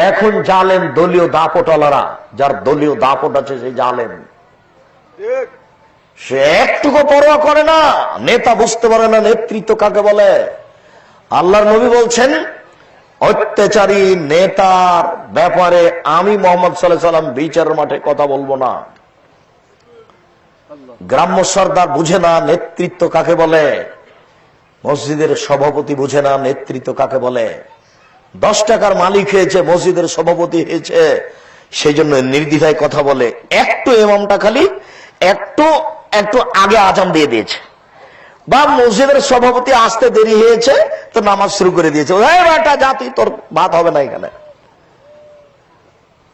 এখন জালেম দলীয় দাপটওয়ালারা, যার দলীয় দাপট আছে সেই জালেম, সে একটুকু পরোয়া করে না। নেতা বুঝতে পারে না নেতৃত্ব কাকে বলে। আল্লাহর নবী বলছেন, অত্যাচারী নেতার ব্যাপারে আমি মুহাম্মদ সাল্লাল্লাহু আলাইহি ওয়াসাল্লাম বিচারের মাঠে কথা বলবো না। গ্রাম্য সর্দার বুঝে না নেতৃত্ব কাকে বলে, মসজিদের সভাপতি বুঝে না নেতৃত্ব কাকে বলে। 10 টাকার মালিক হয়েছে, মসজিদের সভাপতি হয়েছে, সেই জন্য নির্দ্বিধায় কথা বলে। একটু ইমামটা খালি একটু আগে আজান দিয়ে দিয়েছে, বা মসজিদের সভাপতি আসতে দেরি হয়েছে তো নামাজ শুরু করে দিয়েছে, জাতি তোর ভাত হবে না এখানে।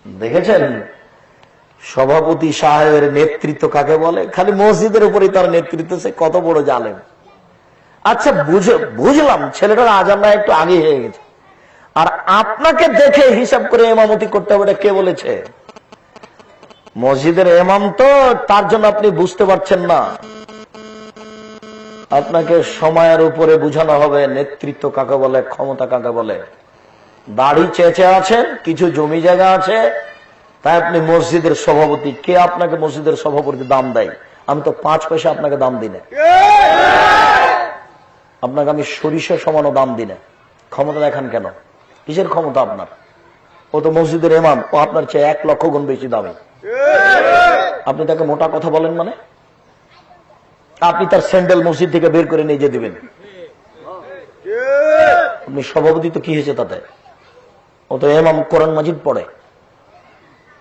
দেখেছেন সভাপতি সাহেবের নেতৃত্ব কাকে বলে? খালি মসজিদের উপরে তার নেতৃত্ব, সে কত বড় জালেম। আচ্ছা বুঝলাম ছেলেটার আজানটা একটু আগে হয়ে গেছে, আর আপনাকে দেখে হিসাব করে ইমামতি করতে হবে, এটা কে বলেছে? মসজিদের ইমাম তো, তার জন্য আপনি বুঝতে পারছেন না। আপনাকে সময়ের উপরে বুঝানো হবে নেতৃত্ব কাকে বলে, ক্ষমতা কাকে বলে। দাড়ি চেঁচে আছেন, কিছু জমি জায়গা আছে, তাই আপনি মসজিদের সভাপতি। কে আপনাকে মসজিদের সভাপতি দাম দেয়? আমি তো 5 পয়সা আপনাকে দাম দিই না, আপনাকে আমি সরিষা সমানো দাম দিই না। ক্ষমতা দেখান কেন? কিসের ক্ষমতা আপনার? ও তো মসজিদের ইমাম, ও আপনার চেয়ে 1 লক্ষ গুণ বেশি দামি। আপনি তাকে মোটা কথা বলেন মানে? আপনি তার স্যান্ডেল মসজিদ থেকে বের করে নিয়ে যেতে দিবেন? আপনি সভাপতি তো কি হয়েছে তাতে? ও তো ইমাম, কোরআন মাজিদ পড়ে,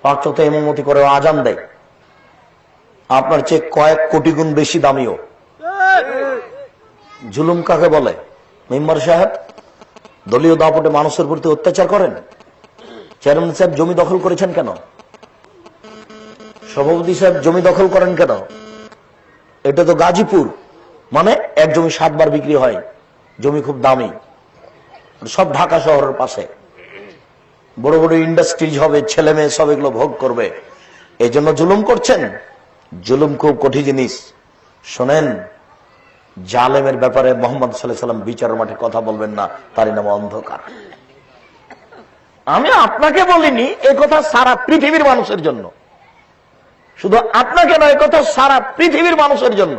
5 ওয়াক্ত ইমামতি করে, আজান দেয়, আপনার চেয়ে কয়েক কোটি গুণ বেশি দামিও। জুলুম কাকে বলে? মেম্বার সাহেব দলীয় দাপটে মানুষের প্রতি অত্যাচার করেন। চেয়ারম্যান সাহেব জমি দখল করেছেন কেন? সভাপতি সাহেব জমি দখল করেন কেন? এটা তো গাজীপুর, মানে এক জমি 7 বার বিক্রি হয়, জমি খুব দামি, সব ঢাকা শহরের পাশে, বড় বড় ইন্ডাস্ট্রিজ হবে, ছেলে মেয়ে সব এগুলো ভোগ করবে। এই জন্য জুলুম করছেন। জুলুম খুব কঠিন জিনিস। শোনেন, জালেমের ব্যাপারে মুহাম্মদ সাল্লাল্লাহু আলাইহি ওয়াসাল্লাম বিচারের মাঠে কথা বলবেন না, তারই নাম অন্ধকার। আমি আপনাকে বলিনি, এই কথা সারা পৃথিবীর মানুষের জন্য, শুধু আপনাকে নয়, কথা সারা পৃথিবীর মানুষের জন্য।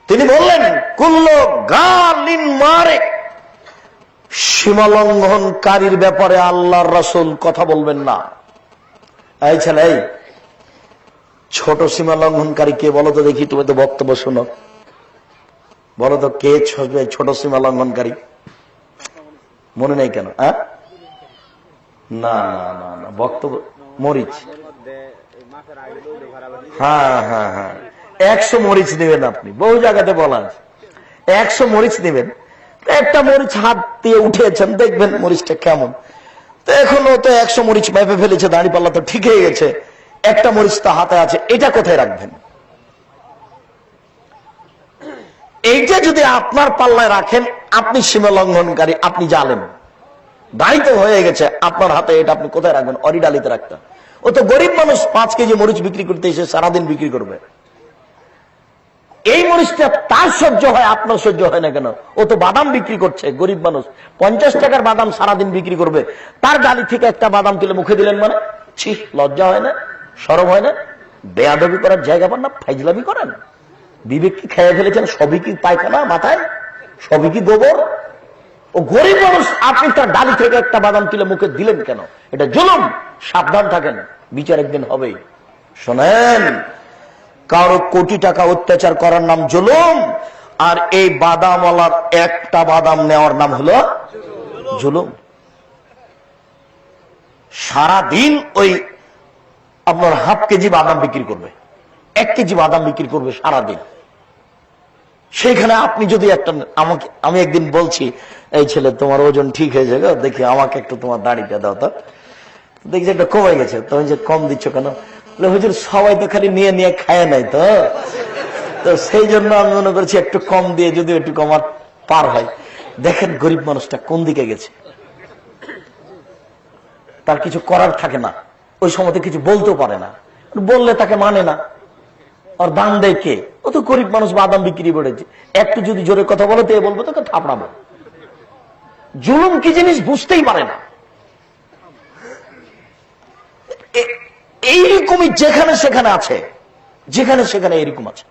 তিনি বললেন, কুল্লু গালিন মারে, সীমালঙ্ঘনকারীর ব্যাপারে আল্লাহর রাসূল কথা বলবেন না। এই ছেলে, এই ছোট সীমালঙ্ঘনকারী কে বলো তো দেখি? তুমি তো বক্তব্য শোনো, বলো তো কে ছোট সীমালঙ্ঘনকারী? মনে নেই কেন? না না না না, বক্তব্য মরিচ। হ্যাঁ হ্যাঁ হ্যাঁ, 100 মরিচ নেবেন আপনি, বহু জায়গাতে বলা আছে 100 মরিচ নেবেন। একটা মরিচ হাত দিয়ে উঠেছেন, দেখবেন মরিচটা কেমন। তো এখনো তো 100 মরিচ মেপে ফেলেছে, দাঁড়িপাল্লা তো ঠিক হয়ে গেছে, একটা মরিচ তো হাতে আছে, এটা কোথায় রাখবেন? এইটা যদি আপনার পাল্লায় রাখেন, আপনি সীমা লঙ্ঘনকারী, আপনি জালেম। দাঁড়িতে হয়ে গেছে আপনার হাতে, এটা আপনি কোথায় রাখবেন? অরিডালিতে রাখতে। ও তো গরিব মানুষ, 5 কেজি মরিচ বিক্রি করতে এসে সারাদিন বিক্রি করবে। এই মরিচটা তার সহ্য হয়, আপনার সহ্য হয় না কেন? ও তো বাদাম বিক্রি করছে, গরিব মানুষ 50 টাকার বাদাম সারাদিন বিক্রি করবে, তার গালি থেকে একটা বাদাম তুলে মুখে দিলেন মানে? ছি, লজ্জা হয় না? শরম হয় না? বেয়াদবি করার জায়গা পান না, ফাইজলামি করেন। বিবেক কি খেয়ে ফেলেছেন? সবই কি পায়খানা মাথায়? সবই কি গোবর? ও গরিব মানুষ, আপনি তার ডালি থেকে একটা বাদাম তুলে মুখে দিলেন কেন? এটা জুলুম। সাবধান থাকেন, বিচার একদিন হবেই। শোনেন, কারো কোটি টাকা অত্যাচার করার নাম জুলুম, আর এই বাদামওয়ালার একটা বাদাম নেওয়ার নাম হলো জুলুম। সারাদিন ওই আপনার ½ কেজি বাদাম বিক্রি করবে, 1 কেজি বাদাম বিক্রি করবে সারাদিন। সেইখানে আপনি যদি একটা, আমি একদিন বলছি, এই ছেলে তোমার ওজন ঠিক হয়েছে গো, দেখি আমাকে একটু তোমার দাড়িটা দাও তো, দেখছি একটা কমে গেছে। তুমি যে কম দিচ্ছ কেন? হুজুর সবাই তো খালি নিয়ে নিয়ে খায় নাই তো, তো সেই জন্য আমি মনে করছি একটু কম দিয়ে যদি একটু কমার পার হয়। দেখেন গরিব মানুষটা কোন দিকে গেছে, তার কিছু করার থাকে না, ওই সময়তে কিছু বলতেও পারে না, বললে তাকে মানে না, আর দাম দেয় কে? ও তো গরিব মানুষ, বাদাম বিক্রি করেছে, একটু যদি জোরে কথা বলে তো বলবো তোকে থাপড়াবো। জুলুম কি জিনিস বুঝতেই পারে না। এইরকমই যেখানে সেখানে আছে, যেখানে সেখানে এরকম আছে।